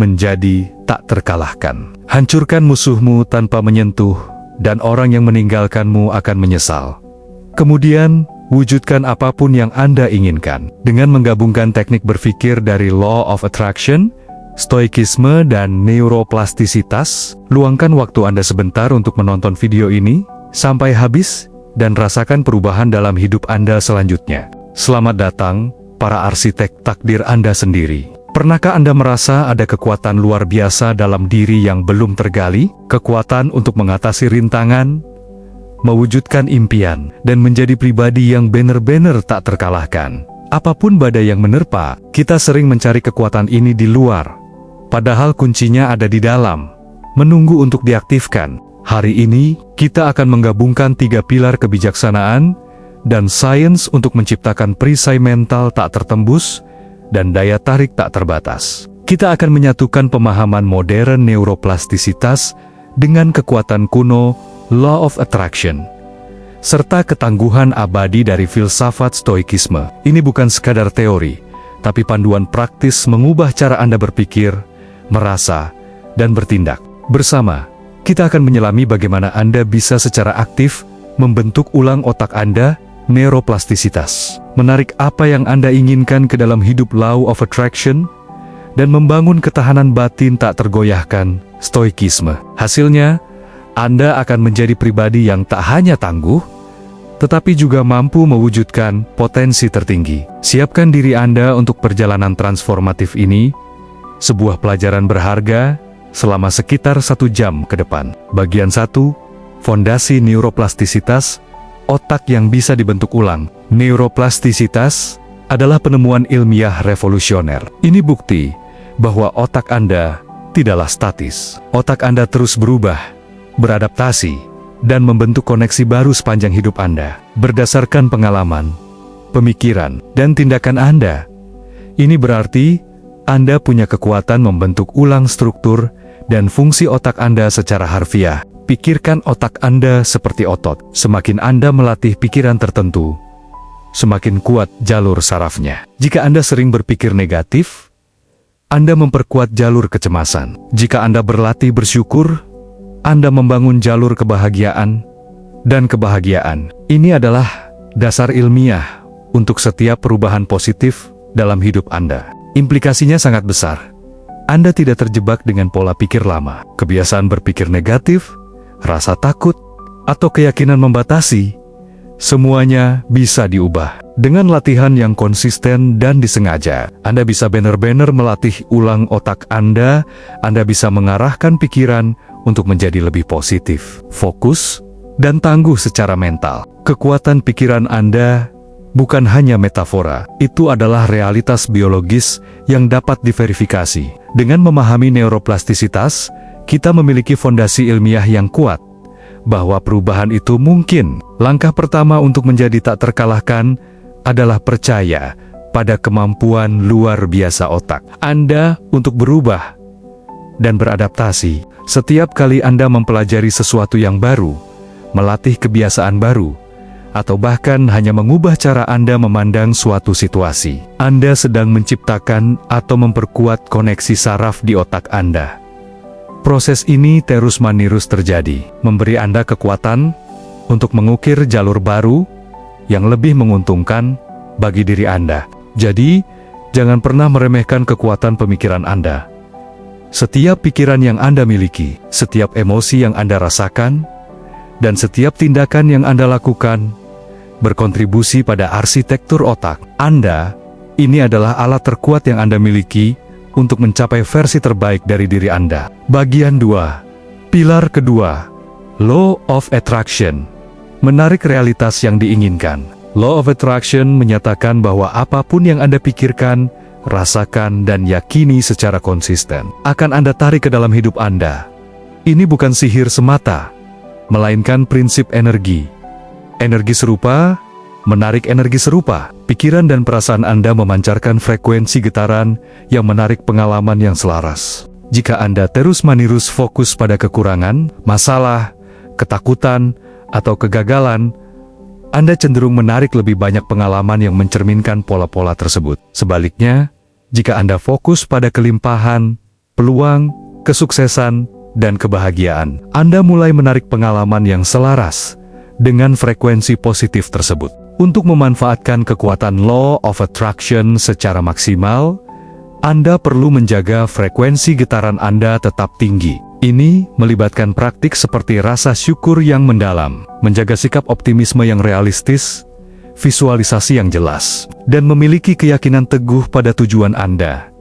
menjadi tak terkalahkan. Hancurkan musuhmu tanpa menyentuh, dan orang yang meninggalkanmu akan menyesal. Kemudian, wujudkan apapun yang Anda inginkan. Dengan menggabungkan teknik berpikir dari Law of Attraction, stoikisme, dan neuroplastisitas, luangkan waktu Anda sebentar untuk menonton video ini sampai habis dan rasakan perubahan dalam hidup Anda selanjutnya. Selamat datang, para arsitek takdir Anda sendiri. Pernahkah Anda merasa ada kekuatan luar biasa dalam diri yang belum tergali? Kekuatan untuk mengatasi rintangan, mewujudkan impian, dan menjadi pribadi yang benar-benar tak terkalahkan. Apapun badai yang menerpa, kita sering mencari kekuatan ini di luar. Padahal kuncinya ada di dalam, menunggu untuk diaktifkan. Hari ini, kita akan menggabungkan 3 pilar kebijaksanaan dan sains untuk menciptakan perisai mental tak tertembus dan daya tarik tak terbatas. Kita akan menyatukan pemahaman modern neuroplastisitas dengan kekuatan kuno Law of Attraction, serta ketangguhan abadi dari filsafat stoikisme. Ini bukan sekadar teori, tapi panduan praktis mengubah cara Anda berpikir, merasa, dan bertindak. Bersama, kita akan menyelami bagaimana Anda bisa secara aktif membentuk ulang otak Anda, neuroplastisitas, menarik apa yang Anda inginkan ke dalam hidup Law of Attraction, dan membangun ketahanan batin tak tergoyahkan, stoikisme. Hasilnya, Anda akan menjadi pribadi yang tak hanya tangguh, tetapi juga mampu mewujudkan potensi tertinggi. Siapkan diri Anda untuk perjalanan transformatif ini, sebuah pelajaran berharga selama sekitar 1 jam ke depan. Bagian 1, Fondasi Neuroplastisitas, otak yang bisa dibentuk ulang. Neuroplastisitas adalah penemuan ilmiah revolusioner. Ini bukti bahwa otak Anda tidaklah statis. Otak Anda terus berubah, beradaptasi, dan membentuk koneksi baru sepanjang hidup Anda. Berdasarkan pengalaman, pemikiran, dan tindakan Anda. Ini berarti Anda punya kekuatan membentuk ulang struktur dan fungsi otak Anda secara harfiah. Pikirkan otak Anda seperti otot. Semakin Anda melatih pikiran tertentu, semakin kuat jalur sarafnya. Jika Anda sering berpikir negatif, Anda memperkuat jalur kecemasan. Jika Anda berlatih bersyukur, Anda membangun jalur kebahagiaan, dan kebahagiaan ini adalah dasar ilmiah untuk setiap perubahan positif dalam hidup Anda. Implikasinya sangat besar. Anda tidak terjebak dengan pola pikir lama, kebiasaan berpikir negatif, rasa takut, atau keyakinan membatasi. Semuanya bisa diubah. Dengan latihan yang konsisten dan disengaja, Anda bisa benar-benar melatih ulang otak Anda. Anda bisa mengarahkan pikiran untuk menjadi lebih positif, fokus, dan tangguh secara mental. Kekuatan pikiran Anda bukan hanya metafora, itu adalah realitas biologis yang dapat diverifikasi. Dengan memahami neuroplastisitas, kita memiliki fondasi ilmiah yang kuat, bahwa perubahan itu mungkin. Langkah pertama untuk menjadi tak terkalahkan adalah percaya pada kemampuan luar biasa otak Anda untuk berubah dan beradaptasi. Setiap kali Anda mempelajari sesuatu yang baru, melatih kebiasaan baru, atau bahkan hanya mengubah cara Anda memandang suatu situasi, Anda sedang menciptakan atau memperkuat koneksi saraf di otak Anda. Proses ini terus-menerus terjadi, memberi Anda kekuatan untuk mengukir jalur baru yang lebih menguntungkan bagi diri Anda. Jadi, jangan pernah meremehkan kekuatan pemikiran Anda. Setiap pikiran yang Anda miliki, setiap emosi yang Anda rasakan, dan setiap tindakan yang Anda lakukan berkontribusi pada arsitektur otak Anda. Ini adalah alat terkuat yang Anda miliki untuk mencapai versi terbaik dari diri Anda. Bagian 2. Pilar kedua, Law of Attraction, menarik realitas yang diinginkan. Law of Attraction menyatakan bahwa apapun yang Anda pikirkan, rasakan, dan yakini secara konsisten akan Anda tarik ke dalam hidup Anda. Ini bukan sihir semata, melainkan prinsip energi. Energi serupa menarik energi serupa. Pikiran dan perasaan Anda memancarkan frekuensi getaran yang menarik pengalaman yang selaras. Jika Anda terus-menerus fokus pada kekurangan, masalah, ketakutan, atau kegagalan, Anda cenderung menarik lebih banyak pengalaman yang mencerminkan pola-pola tersebut. Sebaliknya, jika Anda fokus pada kelimpahan, peluang, kesuksesan, dan kebahagiaan. Anda mulai menarik pengalaman yang selaras dengan frekuensi positif tersebut. Untuk memanfaatkan kekuatan Law of Attraction secara maksimal, Anda perlu menjaga frekuensi getaran Anda tetap tinggi. Ini melibatkan praktik seperti rasa syukur yang mendalam, menjaga sikap optimisme yang realistis, visualisasi yang jelas, dan memiliki keyakinan teguh pada tujuan Anda.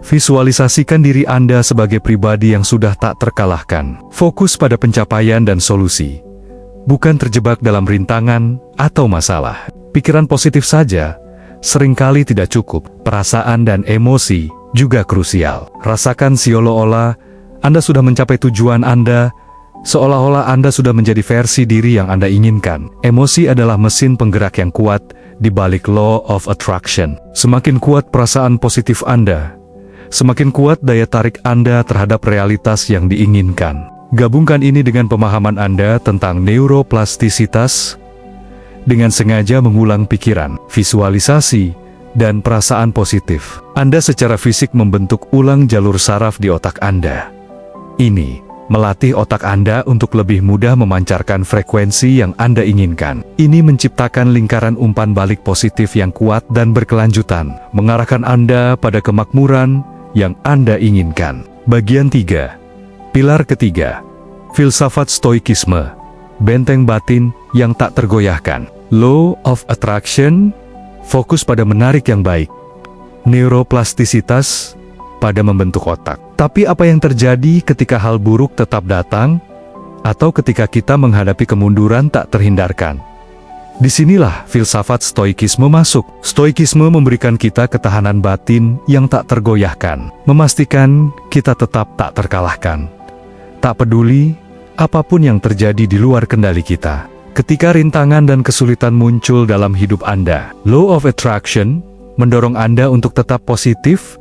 Visualisasikan diri Anda sebagai pribadi yang sudah tak terkalahkan. Fokus pada pencapaian dan solusi, bukan terjebak dalam rintangan atau masalah. Pikiran positif saja seringkali tidak cukup. Perasaan dan emosi juga krusial. Rasakan seolah-olah Anda sudah mencapai tujuan Anda, seolah-olah Anda sudah menjadi versi diri yang Anda inginkan. Emosi adalah mesin penggerak yang kuat di balik Law of Attraction. Semakin kuat perasaan positif Anda, semakin kuat daya tarik Anda terhadap realitas yang diinginkan. Gabungkan ini dengan pemahaman Anda tentang neuroplastisitas, dengan sengaja mengulang pikiran, visualisasi, dan perasaan positif. Anda secara fisik membentuk ulang jalur saraf di otak Anda. Ini melatih otak Anda untuk lebih mudah memancarkan frekuensi yang Anda inginkan. Ini menciptakan lingkaran umpan balik positif yang kuat dan berkelanjutan, mengarahkan Anda pada kemakmuran yang Anda inginkan. Bagian 3. Pilar ketiga, filsafat stoikisme, benteng batin yang tak tergoyahkan. Law of Attraction, fokus pada menarik yang baik. Neuroplastisitas, pada membentuk otak. Tapi apa yang terjadi ketika hal buruk tetap datang, atau ketika kita menghadapi kemunduran tak terhindarkan? Disinilah filsafat stoikisme masuk. Stoikisme memberikan kita ketahanan batin yang tak tergoyahkan, memastikan kita tetap tak terkalahkan. Tak peduli apapun yang terjadi di luar kendali kita. Ketika rintangan dan kesulitan muncul dalam hidup Anda, Law of Attraction mendorong Anda untuk tetap positif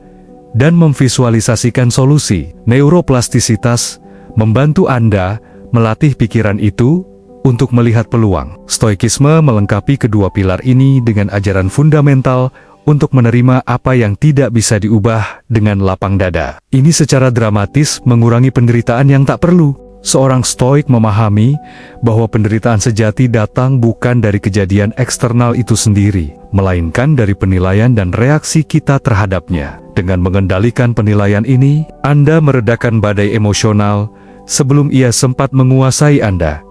dan memvisualisasikan solusi. Neuroplastisitas membantu Anda melatih pikiran itu untuk melihat peluang. Stoikisme melengkapi kedua pilar ini dengan ajaran fundamental untuk menerima apa yang tidak bisa diubah dengan lapang dada. Ini secara dramatis mengurangi penderitaan yang tak perlu. Seorang stoik memahami bahwa penderitaan sejati datang bukan dari kejadian eksternal itu sendiri, melainkan dari penilaian dan reaksi kita terhadapnya. Dengan mengendalikan penilaian ini, Anda meredakan badai emosional sebelum ia sempat menguasai Anda.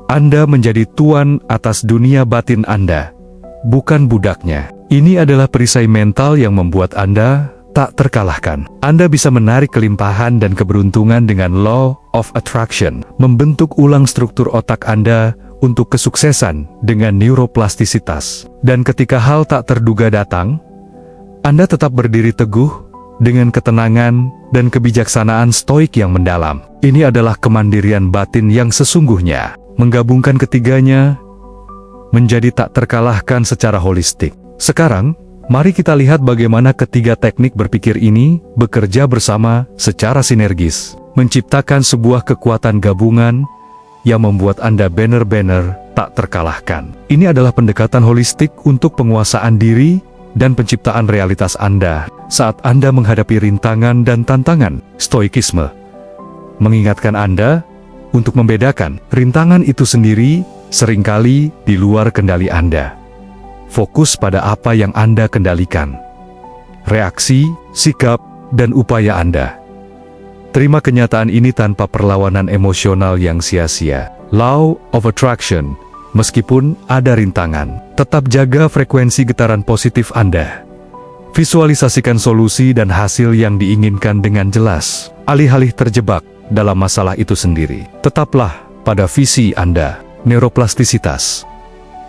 Anda menjadi tuan atas dunia batin Anda, bukan budaknya. Ini adalah perisai mental yang membuat Anda tak terkalahkan. Anda bisa menarik kelimpahan dan keberuntungan dengan Law of Attraction, membentuk ulang struktur otak Anda untuk kesuksesan dengan neuroplastisitas. Dan ketika hal tak terduga datang, Anda tetap berdiri teguh dengan ketenangan dan kebijaksanaan stoik yang mendalam. Ini adalah kemandirian batin yang sesungguhnya. Menggabungkan ketiganya menjadi tak terkalahkan secara holistik. Sekarang, mari kita lihat bagaimana ketiga teknik berpikir ini bekerja bersama secara sinergis, menciptakan sebuah kekuatan gabungan yang membuat Anda benar-benar tak terkalahkan. Ini adalah pendekatan holistik untuk penguasaan diri dan penciptaan realitas Anda saat Anda menghadapi rintangan dan tantangan. Stoikisme mengingatkan Anda untuk membedakan rintangan itu sendiri seringkali di luar kendali Anda. Fokus pada apa yang Anda kendalikan. Reaksi, sikap, dan upaya Anda. Terima kenyataan ini tanpa perlawanan emosional yang sia-sia. Law of Attraction, meskipun ada rintangan, tetap jaga frekuensi getaran positif Anda. Visualisasikan solusi dan hasil yang diinginkan dengan jelas, alih-alih terjebak dalam masalah itu sendiri. Tetaplah pada visi Anda. Neuroplastisitas,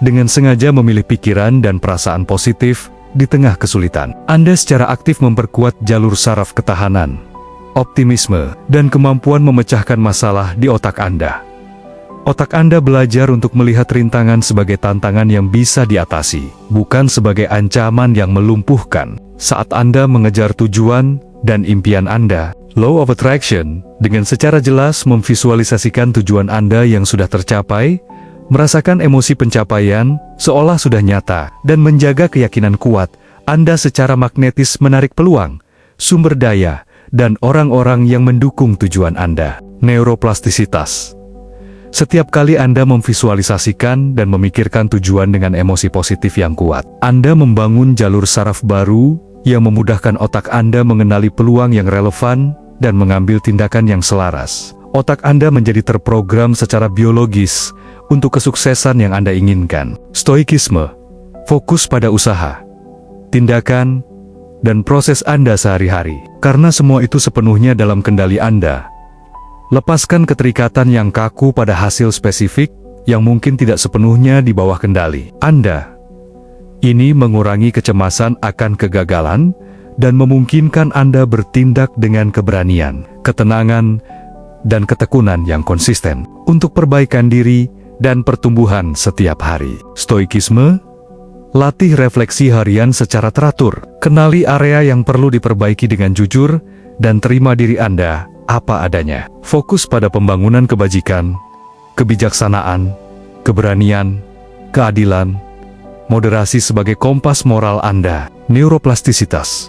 dengan sengaja memilih pikiran dan perasaan positif di tengah kesulitan. Anda secara aktif memperkuat jalur saraf ketahanan, optimisme, dan kemampuan memecahkan masalah di otak Anda. Otak Anda belajar untuk melihat rintangan sebagai tantangan yang bisa diatasi, bukan sebagai ancaman yang melumpuhkan. Saat Anda mengejar tujuan dan impian Anda, Law of Attraction dengan secara jelas memvisualisasikan tujuan Anda yang sudah tercapai, merasakan emosi pencapaian seolah sudah nyata, dan menjaga keyakinan kuat. Anda secara magnetis menarik peluang, sumber daya, dan orang-orang yang mendukung tujuan Anda. Neuroplastisitas. Setiap kali Anda memvisualisasikan dan memikirkan tujuan dengan emosi positif yang kuat, Anda membangun jalur saraf baru yang memudahkan otak Anda mengenali peluang yang relevan dan mengambil tindakan yang selaras. Otak Anda menjadi terprogram secara biologis untuk kesuksesan yang Anda inginkan. Stoikisme. Fokus pada usaha, tindakan, dan proses Anda sehari-hari. Karena semua itu sepenuhnya dalam kendali Anda. Lepaskan keterikatan yang kaku pada hasil spesifik yang mungkin tidak sepenuhnya di bawah kendali Anda. Ini mengurangi kecemasan akan kegagalan dan memungkinkan Anda bertindak dengan keberanian, ketenangan, dan ketekunan yang konsisten untuk perbaikan diri dan pertumbuhan setiap hari. Stoikisme. Latih refleksi harian secara teratur. Kenali area yang perlu diperbaiki dengan jujur dan terima diri Anda apa adanya. Fokus pada pembangunan kebajikan, kebijaksanaan, keberanian, keadilan, moderasi sebagai kompas moral Anda. Neuroplastisitas.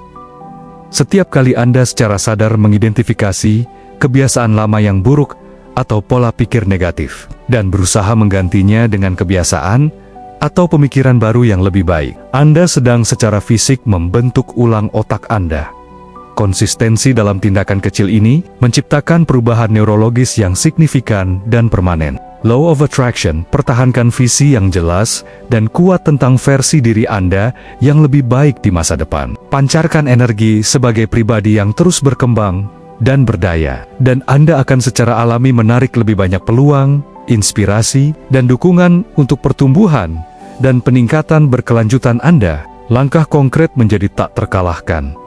Setiap kali Anda secara sadar mengidentifikasi kebiasaan lama yang buruk atau pola pikir negatif, dan berusaha menggantinya dengan kebiasaan atau pemikiran baru yang lebih baik, Anda sedang secara fisik membentuk ulang otak Anda. Konsistensi dalam tindakan kecil ini menciptakan perubahan neurologis yang signifikan dan permanen. Law of Attraction. Pertahankan visi yang jelas dan kuat tentang versi diri Anda yang lebih baik di masa depan. Pancarkan energi sebagai pribadi yang terus berkembang dan berdaya, dan Anda akan secara alami menarik lebih banyak peluang, inspirasi, dan dukungan untuk pertumbuhan dan peningkatan berkelanjutan Anda. Langkah konkret menjadi tak terkalahkan.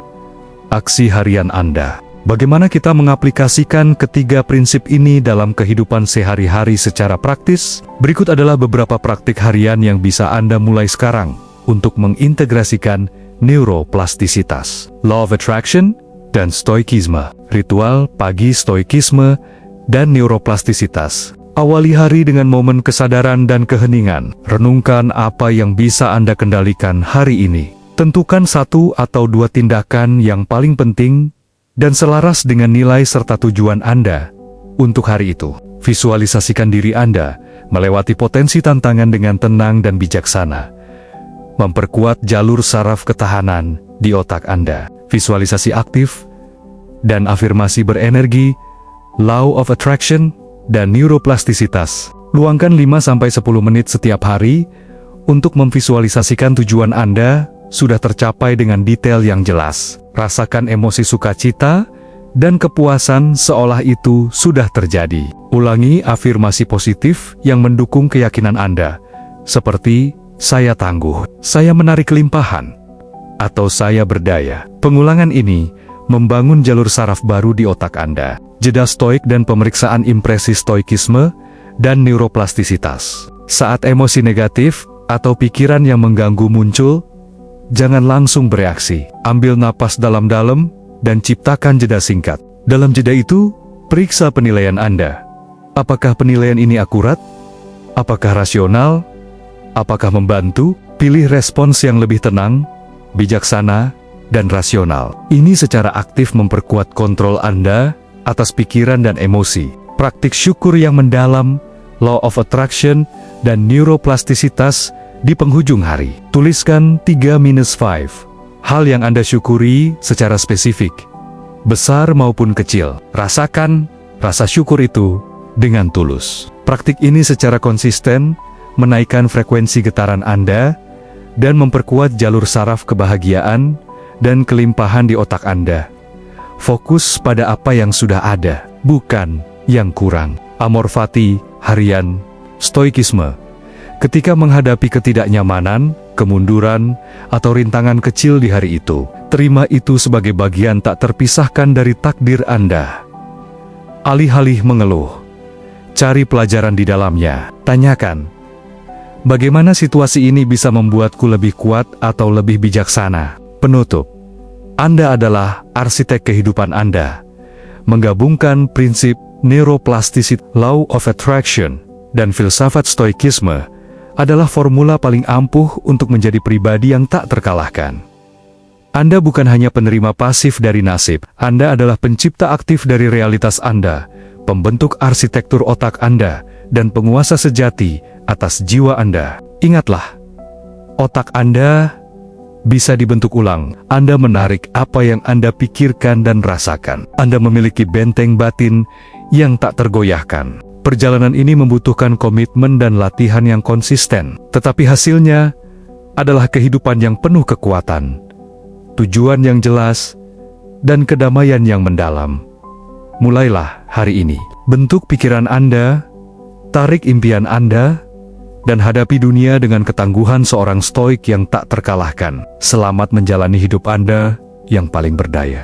Aksi harian Anda. Bagaimana kita mengaplikasikan ketiga prinsip ini dalam kehidupan sehari-hari secara praktis? Berikut adalah beberapa praktik harian yang bisa Anda mulai sekarang untuk mengintegrasikan neuroplastisitas, law of attraction, dan stoikisme. Ritual pagi stoikisme dan neuroplastisitas. Awali hari dengan momen kesadaran dan keheningan. Renungkan apa yang bisa Anda kendalikan hari ini. Tentukan 1 atau 2 tindakan yang paling penting dan selaras dengan nilai serta tujuan Anda untuk hari itu. Visualisasikan diri Anda melewati potensi tantangan dengan tenang dan bijaksana. Memperkuat jalur saraf ketahanan di otak Anda. Visualisasi aktif dan afirmasi berenergi, law of attraction, dan neuroplastisitas. Luangkan 5-10 menit setiap hari untuk memvisualisasikan tujuan Anda sudah tercapai dengan detail yang jelas. Rasakan emosi sukacita dan kepuasan seolah itu sudah terjadi. Ulangi afirmasi positif yang mendukung keyakinan Anda, seperti saya tangguh, saya menarik limpahan, atau saya berdaya. Pengulangan ini membangun jalur saraf baru di otak Anda. Jeda stoik dan pemeriksaan impresi stoikisme dan neuroplastisitas. Saat emosi negatif atau pikiran yang mengganggu muncul, jangan langsung bereaksi. Ambil napas dalam-dalam dan ciptakan jeda singkat. Dalam jeda itu, periksa penilaian Anda. Apakah penilaian ini akurat? Apakah rasional? Apakah membantu? Pilih respons yang lebih tenang, bijaksana, dan rasional. Ini secara aktif memperkuat kontrol Anda atas pikiran dan emosi. Praktik syukur yang mendalam, law of attraction, dan neuroplastisitas di penghujung hari. Tuliskan 3-5 hal yang Anda syukuri secara spesifik, besar maupun kecil. Rasakan rasa syukur itu dengan tulus. Praktik ini secara konsisten menaikkan frekuensi getaran Anda dan memperkuat jalur saraf kebahagiaan dan kelimpahan di otak Anda. Fokus pada apa yang sudah ada, bukan yang kurang. Amor fati harian stoikisme. Ketika menghadapi ketidaknyamanan, kemunduran, atau rintangan kecil di hari itu, terima itu sebagai bagian tak terpisahkan dari takdir Anda. Alih-alih mengeluh, cari pelajaran di dalamnya. Tanyakan, bagaimana situasi ini bisa membuatku lebih kuat atau lebih bijaksana? Penutup, Anda adalah arsitek kehidupan Anda. Menggabungkan prinsip neuroplastisitas, law of attraction, dan filsafat stoikisme adalah formula paling ampuh untuk menjadi pribadi yang tak terkalahkan. Anda bukan hanya penerima pasif dari nasib, Anda adalah pencipta aktif dari realitas Anda, pembentuk arsitektur otak Anda, dan penguasa sejati atas jiwa Anda. Ingatlah, otak Anda bisa dibentuk ulang. Anda menarik apa yang Anda pikirkan dan rasakan. Anda memiliki benteng batin yang tak tergoyahkan. Perjalanan ini membutuhkan komitmen dan latihan yang konsisten, tetapi hasilnya adalah kehidupan yang penuh kekuatan, tujuan yang jelas, dan kedamaian yang mendalam. Mulailah hari ini. Bentuk pikiran Anda, tarik impian Anda, dan hadapi dunia dengan ketangguhan seorang stoik yang tak terkalahkan. Selamat menjalani hidup Anda yang paling berdaya.